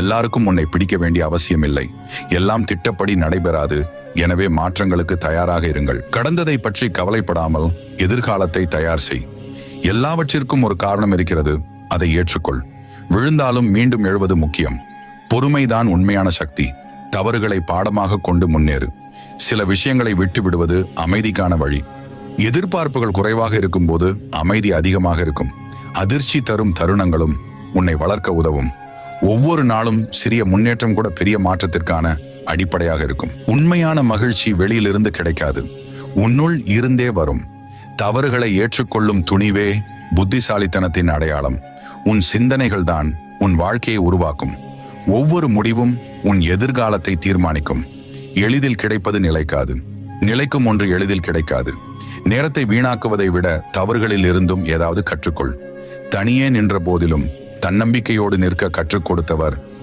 எல்லாருக்கும் உன்னை பிடிக்க வேண்டிய அவசியமில்லை. எல்லாம் திட்டப்படி நடைபெறாது. எனவே மாற்றங்களுக்கு தயாராக இருங்கள். கடந்ததை பற்றி கவலைப்படாமல் எதிர்காலத்தை தயார் செய். எல்லாவற்றிற்கும் ஒரு காரணம் இருக்கிறது, அதை ஏற்றுக்கொள். விழுந்தாலும் மீண்டும் எழுவது முக்கியம். பொறுமைதான் உண்மையான சக்தி. தவறுகளை பாடமாக கொண்டு முன்னேறு. சில விஷயங்களை விட்டு விடுவது அமைதிக்கான வழி. எதிர்பார்ப்புகள் குறைவாக இருக்கும்போது அமைதி அதிகமாக இருக்கும். அதிர்ச்சி தரும் தருணங்களும் உன்னை வளர்க்க உதவும். ஒவ்வொரு நாளும் சிறிய முன்னேற்றம் கூட பெரிய மாற்றத்திற்கான அடிப்படையாக இருக்கும். உண்மையான மகிழ்ச்சி வெளியிலிருந்து கிடைக்காது, உன்னுள் இருந்தே வரும். தவறுகளை ஏற்றுக்கொள்ளும் துணிவே புத்திசாலித்தனத்தின் அடையாளம். உன் சிந்தனைகள் தான் உன் வாழ்க்கையை உருவாக்கும். ஒவ்வொரு முடிவும் உன் எதிர்காலத்தை தீர்மானிக்கும். எளிதில் கிடைப்பது நிலைக்காது, நிலைக்கும் ஒன்று எளிதில் கிடைக்காது. நேரத்தை வீணாக்குவதை விட தவறுகளில் இருந்தும் ஏதாவது கற்றுக்கொள். தனியே நின்ற போதிலும் தன்னம்பிக்கையோடு நிற்க கற்றுக் கொடுத்தவர்